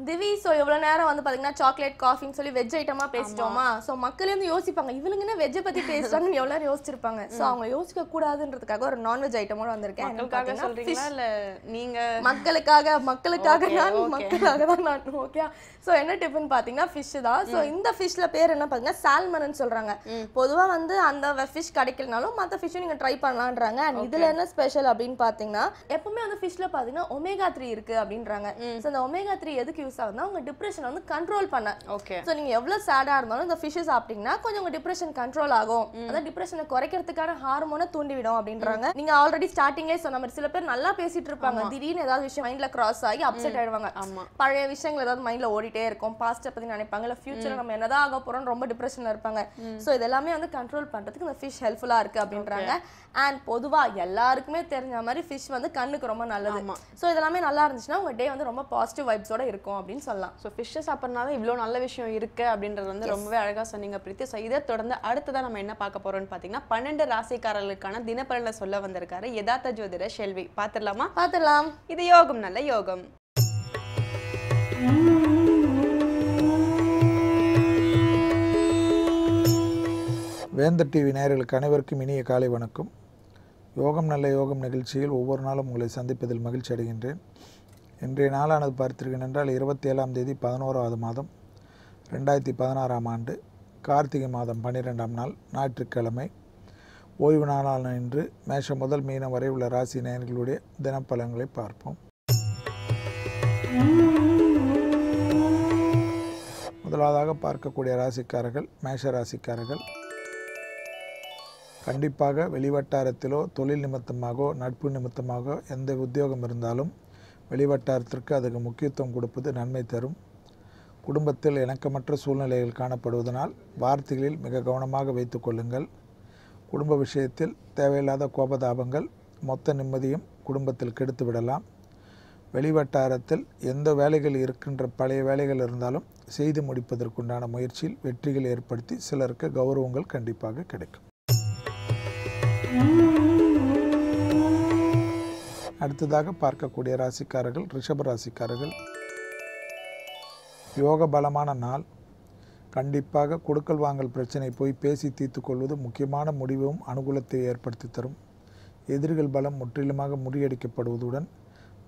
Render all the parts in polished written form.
திவி ஸோ எவ்வளோ நேரம் வந்து பார்த்தீங்கன்னா சாக்லேட் காஃபின்னு சொல்லி வெஜ் ஐட்டமாக பேசிட்டோமா. ஸோ மக்களே வந்து யோசிப்பாங்க இவளுங்கன்னா வெஜ்ஜை பற்றி பேசுகிறாங்கன்னு எவ்வளோ நேரம் யோசிச்சிருப்பாங்க. ஸோ அவங்க யோசிக்க கூடாதுன்றதுக்காக ஒரு நான்வெஜ் ஐட்டமோட வந்திருக்கேன். மக்களுக்காக தான் நான். ஓகே, ஸோ என்ன டிஃபன் பார்த்தீங்கன்னா ஃபிஷ் தான். ஸோ இந்த ஃபிஷ்ல பேர் என்ன பார்த்தீங்கன்னா சால்மன்னு சொல்கிறாங்க. பொதுவாக வந்து அந்த ஃபிஷ் கிடைக்கலனாலும் மற்ற ஃபிஷ்ஷும் நீங்கள் ட்ரை பண்ணலான்றாங்க. அண்ட் இதில் என்ன ஸ்பெஷல் அப்படின்னு பார்த்தீங்கன்னா எப்பவுமே வந்து ஃபிஷ்ல பார்த்தீங்கன்னா ஒமேகா 3 இருக்கு அப்படின்றாங்க. ஸோ அந்த ஒமேகா 3 எதுக்கு யூஸ் ஆகுதுன்னா உங்க டிப்ரெஷன் வந்து கண்ட்ரோல் பண்ண. ஓகே, ஸோ நீங்க எவ்வளவு சேடா இருந்தாலும் இந்த ஃபிஷ் சாப்பிட்டீங்கன்னா கொஞ்சம் உங்க டிப்ரெஷன் கண்ட்ரோல் ஆகும். அதான் டிப்ரெஷனை குறைக்கிறதுக்கான ஹார்மோனை தூண்டிவிடும் அப்படின்றாங்க. நீங்க ஆல்ரெடி ஸ்டார்டிங்லேயே சொன்ன மாதிரி சில பேர் நல்லா பேசிட்டு இருப்பாங்க, திடீர்னு ஏதாவது விஷயம் மைண்ட்ல கிராஸ் ஆகி அப்செட் ஆயிடுவாங்க. பழைய விஷயங்கள் ஏதாவது மைண்ட்ல ஓடிட்டே இருக்கும், பாஸ்ட பத்தி நினைப்பாங்க, இல்ல ஃபியூச்சர்ல நம்ம என்னதான் ஆக போறோம் ரொம்ப டிப்ரெஷன்ல இருப்பாங்க. ஸோ இதெல்லாமே வந்து கண்ட்ரோல் பண்றதுக்கு இந்த ஃபிஷ் ஹெல்ப்ஃபுல்லா இருக்கு அப்படின்றாங்க. அண்ட் பொதுவா எல்லாருக்குமே தெரிஞ்ச மாதிரி ஃபிஷ் வந்து கண்ணுக்கு ரொம்ப நல்லது. ஸோ இதெல்லாமே நல்லா இருந்துச்சுன்னா உங்க டே வந்து ரொம்ப பாசிட்டிவ் வைப்ஸோட இருக்கும் அப்படின்னு சொல்லலாம். ஸோ ஃபிஷ்ஷை சாப்பிட்றதுனால இவ்வளோ நல்ல விஷயம் இருக்கு அப்படின்றது வந்து ரொம்பவே அழகாக சொன்னீங்க பிரீத்தி. ஸோ இதை தொடர்ந்து அடுத்ததான் நம்ம என்ன பார்க்க போறோம்னு பார்த்தீங்கன்னா 12 ராசிக்காரர்களுக்கான தினப்பலனை சொல்ல வந்திருக்காரு யதார்த்த ஜோதிடர் ஷெல்வி. பார்த்துடலாமா? பார்த்துடலாம். இது யோகம் நல்ல யோகம். வேந்தர் டிவி நேயர்களுக்கு அனைவருக்கும் இனிய காலை வணக்கம். யோகம் நல்ல யோகம் நிகழ்ச்சியில் ஒவ்வொரு நாளும் உங்களை சந்திப்பதில் மகிழ்ச்சி அடைகின்றேன். இன்றைய நாளானது பார்த்திருக்கேன் என்றால் 27ஆம் தேதி 11வது மாதம் 2016ஆம் ஆண்டு கார்த்திகை மாதம் 12ஆம் நாள் ஞாயிற்றுக்கிழமை. ஓய்வு நாளான இன்று மேஷம் முதல் மீனம் வரை உள்ள ராசி நேயர்களுடைய தினப்பலன்களை பார்ப்போம். முதலாவதாக பார்க்கக்கூடிய ராசிக்காரர்கள் மேஷ ராசிக்காரர்கள். கண்டிப்பாக வெளிவட்டாரத்திலோ தொழில் நிமித்தமாகவோ நட்பு நிமித்தமாக எந்த உத்தியோகம் இருந்தாலும் வெளிவட்டாரத்திற்கு அதுக்கு முக்கியத்துவம் கொடுப்பது நன்மை தரும். குடும்பத்தில் இணக்கமற்ற சூழ்நிலைகள் காணப்படுவதனால் வார்த்தைகளில் மிக கவனமாக வைத்து கொள்ளுங்கள். குடும்ப விஷயத்தில் தேவையில்லாத கோபதாபங்கள் மொத்த நிம்மதியும் குடும்பத்தில் கெடுத்து விடலாம். வெளிவட்டாரத்தில் எந்த வேலைகள் இருக்கின்ற பழைய வேலைகள் இருந்தாலும் செய்து முடிப்பதற்குண்டான முயற்சியில் வெற்றிகள் ஏற்படுத்தி சிலருக்கு கௌரவங்கள் கண்டிப்பாக கிடைக்கும். அடுத்ததாக பார்க்கக்கூடிய ராசிக்காரர்கள் ரிஷப ராசிக்காரர்கள். யோக பலமான நாள். கண்டிப்பாக கொடுக்கல் வாங்கல் பிரச்சனை போய் பேசி தீர்த்து கொள்வது முக்கியமான முடிவும் அனுகூலத்தை ஏற்படுத்தி தரும். எதிரிகள் பலம் முற்றிலுமாக முறியடிக்கப்படுவதுடன்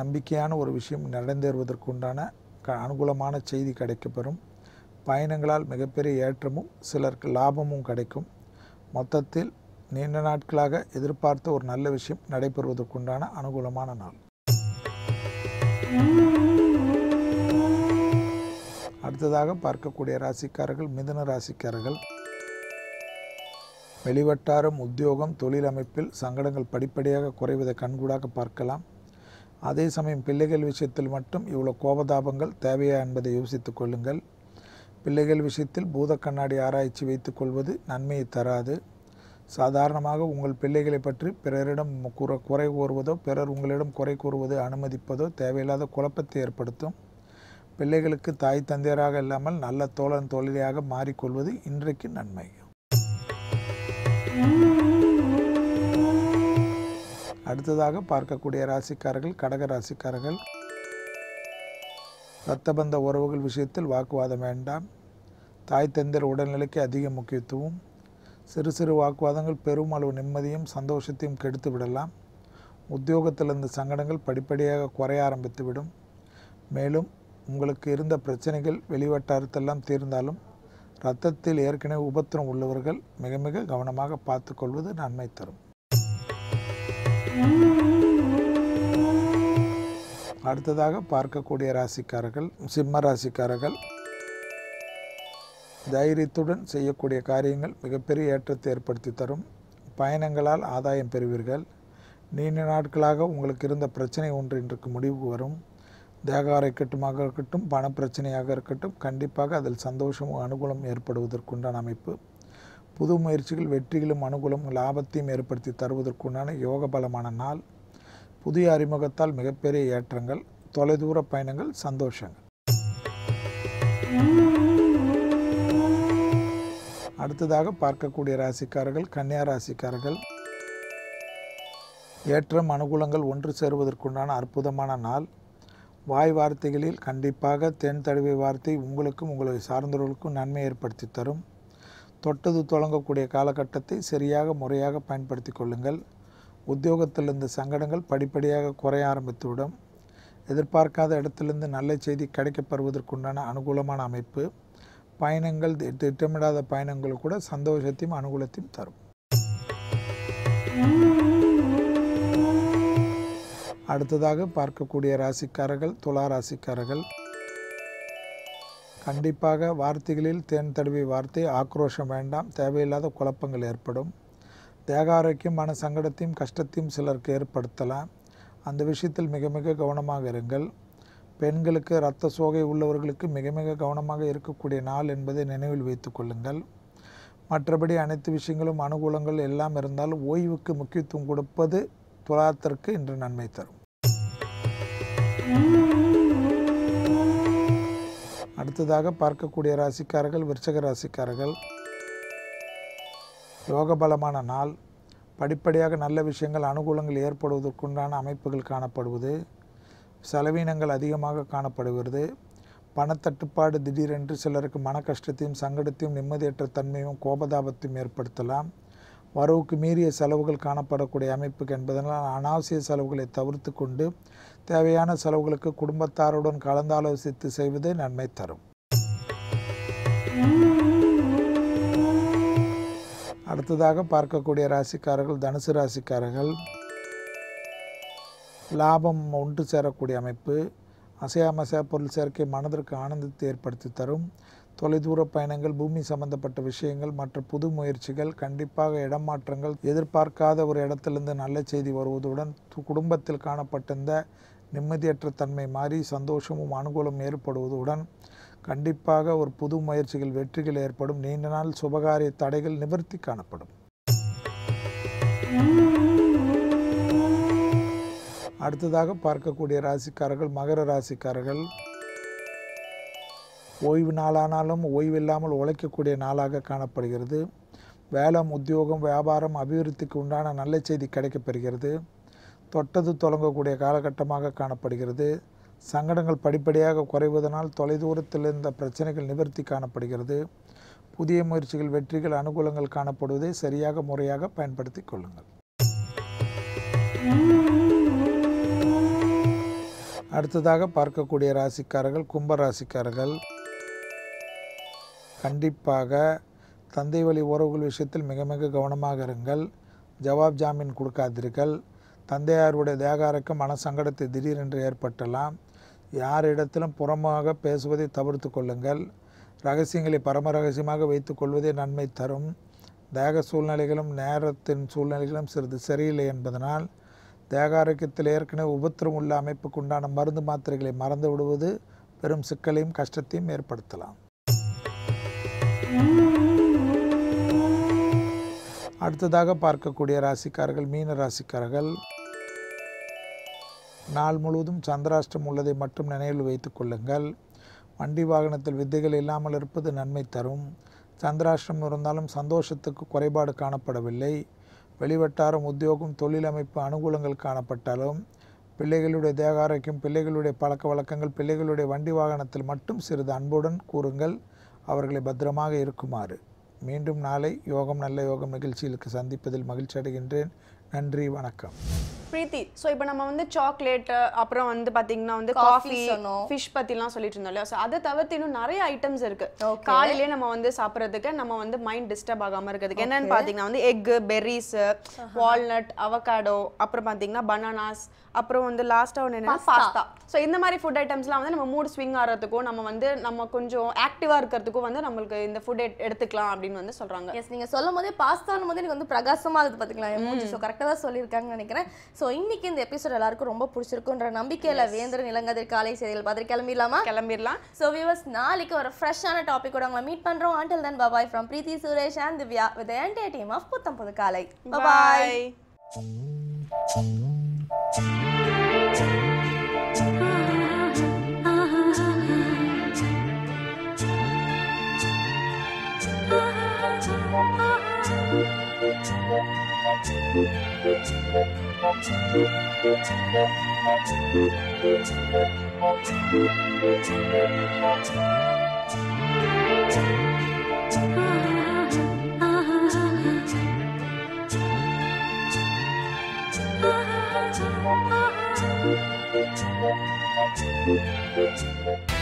நம்பிக்கையான ஒரு விஷயம் நடந்தேறுவதற்குண்டான அனுகூலமான செய்தி கிடைக்கப்பெறும். பயணங்களால் மிகப்பெரிய ஏற்றமும் சிலருக்கு லாபமும் கிடைக்கும். மொத்தத்தில் நீண்ட நாட்களாக எதிர்பார்த்த ஒரு நல்ல விஷயம் நடைபெறுவதற்குண்டான அனுகூலமான நாள். அடுத்ததாக பார்க்கக்கூடிய ராசிக்காரர்கள் மிதுன ராசிக்காரர்கள். வெளிவட்டாரம் உத்தியோகம் தொழில் அமைப்பில் சங்கடங்கள் படிப்படியாக குறைவதை கண்கூடாக பார்க்கலாம். அதே சமயம் பிள்ளைகள் விஷயத்தில் மட்டும் இவ்வளோ கோபதாபங்கள் தேவையா என்பதை யோசித்துக் கொள்ளுங்கள். பிள்ளைகள் விஷயத்தில் பூத கண்ணாடி ஆராய்ச்சி வைத்துக் கொள்வது நன்மையை தராது. சாதாரணமாக உங்கள் பிள்ளைகளை பற்றி பிறரிடம் குறை கூறுவதோ பிறர் உங்களிடம் குறை கூறுவதோ அனுமதிப்பதோ தேவையில்லாத குழப்பத்தை ஏற்படுத்தும். பிள்ளைகளுக்கு தாய் தந்தையராக இல்லாமல் நல்ல தோழன் தோழியாக மாறிக்கொள்வது இன்றைக்கு நன்மை. அடுத்ததாக பார்க்கக்கூடிய ராசிக்காரர்கள் கடக ராசிக்காரர்கள். இரத்தபந்த உறவுகள் விஷயத்தில் வாக்குவாதம் வேண்டாம். தாய் தந்தையர் உடல்நிலைக்கு அதிக முக்கியத்துவம். சிறு சிறு வாக்குவாதங்கள் பெரும் அளவு நிம்மதியும் சந்தோஷத்தையும் கெடுத்து விடலாம். உத்தியோகத்தில் இருந்த சங்கடங்கள் படிப்படியாக குறைய ஆரம்பித்துவிடும். மேலும் உங்களுக்கு இருந்த பிரச்சனைகள் வெளிவட்டாரத்தெல்லாம் தீர்ந்தாலும் இரத்தத்தில் ஏற்கனவே உபத்திரம் உள்ளவர்கள் மிக மிக கவனமாக பார்த்து கொள்வது நன்மை தரும். அடுத்ததாக பார்க்கக்கூடிய ராசிக்காரர்கள் சிம்ம ராசிக்காரர்கள். தைரியத்துடன் செய்யக்கூடிய காரியங்கள் மிகப்பெரிய ஏற்றத்தை ஏற்படுத்தி தரும். பயணங்களால் ஆதாயம் பெறுவீர்கள். நீண்ட நாட்களாக உங்களுக்கு இருந்த பிரச்சனை ஒன்று இன்றைக்கு முடிவுக்கு வரும். தேக ஆரோக்கியமாக இருக்கட்டும் பண பிரச்சனையாக இருக்கட்டும் கண்டிப்பாக அதில் சந்தோஷமும் அனுகூலம் ஏற்படுவதற்குண்டான அமைப்பு. புது முயற்சிகள் வெற்றிகளும் அனுகூலம் லாபத்தையும் ஏற்படுத்தி தருவதற்குண்டான யோக பலமான நாள். புதிய அறிமுகத்தால் மிகப்பெரிய ஏற்றங்கள். தொலைதூர பயணங்கள் சந்தோஷங்கள். அடுத்ததாக பார்க்கக்கூடிய ராசிக்காரர்கள் கன்னியா ராசிக்காரர்கள். ஏற்றம் அனுகூலங்கள் ஒன்று சேருவதற்குண்டான அற்புதமான நாள். வாய் வார்த்தைகளில் கண்டிப்பாக தேன் தடவிய வார்த்தை உங்களுக்கும் உங்களை சார்ந்தவர்களுக்கும் நன்மை ஏற்படுத்தி தரும். தொட்டது தொடங்கக்கூடிய காலகட்டத்தை சரியாக முறையாக பயன்படுத்தி கொள்ளுங்கள். உத்தியோகத்தில் இருந்த சங்கடங்கள் படிப்படியாக குறைய ஆரம்பித்துவிடும். எதிர்பார்க்காத இடத்திலிருந்து நல்ல செய்தி கிடைக்கப்பெறுவதற்குண்டான அனுகூலமான அமைப்பு. பயணங்கள், திட்டமிடாத பயணங்கள் கூட சந்தோஷத்தையும் அனுகூலத்தையும் தரும். அடுத்ததாக பார்க்கக்கூடிய ராசிக்காரர்கள் துலா ராசிக்காரர்கள். கண்டிப்பாக வார்த்தைகளில் தேன் தடவிய வார்த்தை. ஆக்ரோஷம் வேண்டாம். தேவையில்லாத குழப்பங்கள் ஏற்படும். தேக ஆரோக்கியம் மன சங்கடத்தையும் கஷ்டத்தையும் சிலருக்கு ஏற்படுத்தலாம். அந்த விஷயத்தில் மிக மிக கவனமாக இருங்கள். பெண்களுக்கு இரத்த சோகை உள்ளவர்களுக்கு மிக மிக கவனமாக இருக்கக்கூடிய நாள் என்பதை நினைவில் வைத்து கொள்ளுங்கள். மற்றபடி அனைத்து விஷயங்களும் அனுகூலங்கள் எல்லாம் இருந்தாலும் ஓய்வுக்கு முக்கியத்துவம் கொடுப்பது துலாத்திற்கு இன்று நன்மை தரும். அடுத்ததாக பார்க்கக்கூடிய ராசிக்காரர்கள் விருச்சக ராசிக்காரர்கள். யோக பலமான நாள். படிப்படியாக நல்ல விஷயங்கள் அனுகூலங்கள் ஏற்படுவதற்குண்டான அமைப்புகள் காணப்படுவது. செலவினங்கள் அதிகமாக காணப்படுகிறது. பணத்தட்டுப்பாடு திடீரென்று சிலருக்கு மன கஷ்டத்தையும் சங்கடத்தையும் நிம்மதியற்ற தன்மையும் கோபதாபத்தையும் ஏற்படுத்தலாம். வரவுக்கு மீறிய செலவுகள் காணப்படக்கூடிய அமைப்புக்கு என்பதனால் அனாவசிய செலவுகளை தவிர்த்து கொண்டு தேவையான செலவுகளுக்கு குடும்பத்தாருடன் கலந்தாலோசித்து செய்வது நன்மை தரும். அடுத்ததாக பார்க்கக்கூடிய ராசிக்காரர்கள் தனுசு ராசிக்காரர்கள். லாபம் ஒன்று சேரக்கூடிய அமைப்பு. அசையாமசையா பொருள் சேர்க்கை மனதிற்கு ஆனந்தத்தை ஏற்படுத்தி தரும். தொலைதூர பயணங்கள், பூமி சம்பந்தப்பட்ட விஷயங்கள் மற்ற புது முயற்சிகள், கண்டிப்பாக இடமாற்றங்கள், எதிர்பார்க்காத ஒரு இடத்திலிருந்து நல்ல செய்தி வருவதுடன் குடும்பத்தில் காணப்பட்டிருந்த நிம்மதியற்ற தன்மை மாறி சந்தோஷமும் அனுகூலம் ஏற்படுவதுடன் கண்டிப்பாக ஒரு புது முயற்சிகள் வெற்றிகள் ஏற்படும். நீண்ட நாள் சுபகாரிய தடைகள் நிவர்த்தி காணப்படும். அடுத்ததாக பார்க்கக்கூடிய ராசிக்காரர்கள் மகர ராசிக்காரர்கள். ஓய்வு நாளானாலும் ஓய்வில்லாமல் உழைக்கக்கூடிய நாளாக காணப்படுகிறது. வேலை, உத்தியோகம், வியாபாரம், அபிவிருத்திக்கு உண்டான நல்ல செய்தி கிடைக்கப்பெறுகிறது. தொட்டது தொடங்கக்கூடிய காலகட்டமாக காணப்படுகிறது. சங்கடங்கள் படிப்படியாக குறைவதனால் தொலைதூரத்தில் இருந்த பிரச்சனைகள் நிவர்த்தி காணப்படுகிறது. புதிய முயற்சிகள் வெற்றிகள் அனுகூலங்கள் காணப்படுவதை சரியாக முறையாக பயன்படுத்தி கொள்ளுங்கள். அடுத்ததாக பார்க்கக்கூடிய ராசிக்காரர்கள் கும்ப ராசிக்காரர்கள். கண்டிப்பாக தந்தை வழி உறவுகள் விஷயத்தில் மிக மிக கவனமாக இருங்கள். ஜவாப் ஜாமீன் கொடுக்காதீர்கள். தந்தையாருடைய தேகாரக்க மன சங்கடத்தை திடீரென்று ஏற்பட்டலாம். யாரிடத்திலும் புறமாக பேசுவதை தவிர்த்து கொள்ளுங்கள். ரகசியங்களை பரம ரகசியமாக வைத்து கொள்வதே நன்மை தரும். தேக சூழ்நிலைகளும் நேரத்தின் சூழ்நிலைகளும் சிறிது சரியில்லை என்பதனால் தேகாரோக்கியத்தில் ஏற்கனவே உபத்திரம் உள்ள அமைப்புக்கு உண்டான மருந்து மாத்திரைகளை மறந்து விடுவது பெரும் சிக்கலையும் கஷ்டத்தையும் ஏற்படுத்தலாம். அடுத்ததாக பார்க்கக்கூடிய ராசிக்காரர்கள் மீன ராசிக்காரர்கள். நாள் முழுவதும் சந்திராஷ்டம் உள்ளதை மட்டும் நினைவில் வைத்துக் கொள்ளுங்கள். வண்டி வாகனத்தில் வித்தைகள் இல்லாமல் இருப்பது நன்மை தரும். சந்திராஷ்டம் இருந்தாலும் சந்தோஷத்துக்கு குறைபாடு காணப்படவில்லை. வெளிவட்டாரம், உத்தியோகம், தொழில் அமைப்பு அனுகூலங்கள் காணப்பட்டாலும் பிள்ளைகளுடைய தேகாரோக்கியம், பிள்ளைகளுடைய பழக்க வழக்கங்கள், பிள்ளைகளுடைய வண்டி வாகனத்தில் மட்டும் சிறிது அன்புடன் கூறுங்கள். அவர்களை பத்திரமாக இருக்குமாறு. மீண்டும் நாளை யோகம் நல்ல யோகம் நிகழ்ச்சிகளுக்கு சந்திப்பதில் மகிழ்ச்சி அடைகின்றேன். நன்றி, வணக்கம். பிரீத்தி, ஸோ இப்போ நம்ம வந்து சாக்லேட், அப்புறம் வந்து பார்த்தீங்கன்னா வந்து காஃபி, ஃபிஷ் பற்றிலாம் சொல்லிட்டு இருந்தோம் இல்லையா? ஸோ அதை தவிர்த்து இன்னும் நிறைய ஐட்டம்ஸ் இருக்கு. காலையிலே நம்ம வந்து சாப்பிட்றதுக்கு, நம்ம வந்து மைண்ட் டிஸ்டர்ப் ஆகாமல் இருக்கிறதுக்கு என்னன்னு பார்த்தீங்கன்னா வந்து எக்கு, பெர்ரிஸ், வால்நட், அவகாடோ, அப்புறம் பார்த்தீங்கன்னா பனானாஸ், அப்புறம் வந்து லாஸ்ட்டாக ஒன்று என்னன்னா பாஸ்தா. ஸோ இந்த மாதிரி ஃபுட் ஐட்டம்ஸ்லாம் வந்து நம்ம மூட் ஸ்விங் ஆகிறதுக்கும் நம்ம கொஞ்சம் ஆக்டிவாக இருக்கிறதுக்கும் வந்து நம்மளுக்கு இந்த ஃபுட் எடுத்துக்கலாம் அப்படின்னு வந்து சொல்கிறாங்க. எஸ், நீங்கள் சொல்லும் போதே பாஸ்தான்னு போது எனக்கு வந்து பிரகாசமாக இருக்குது பார்த்துக்கலாம் எமோஜி. ஸோ கரெக்டாக தான் சொல்லியிருக்காங்கன்னு நினைக்கிறேன். ஸோ இன்னைக்கு இந்த எபிசோட் எல்லாருக்கும் ரொம்ப பிடிச்சிருக்குன்ற நம்பிக்கையில் வேந்திரன் இளங்கதிர் காலை செய்திகள் பார்த்து கிளம்பிடலாம். ஸோ வியூவர்ஸ், நாளைக்கு ஒரு ஃப்ரெஷ்ஷான டாபிக்கோட உங்களை மீட் பண்ணுறோம். Until then bye from Preethi, Suresh and Divya with the entire team of Putham Pudhu காலை. பாய். Thank you. Thank you.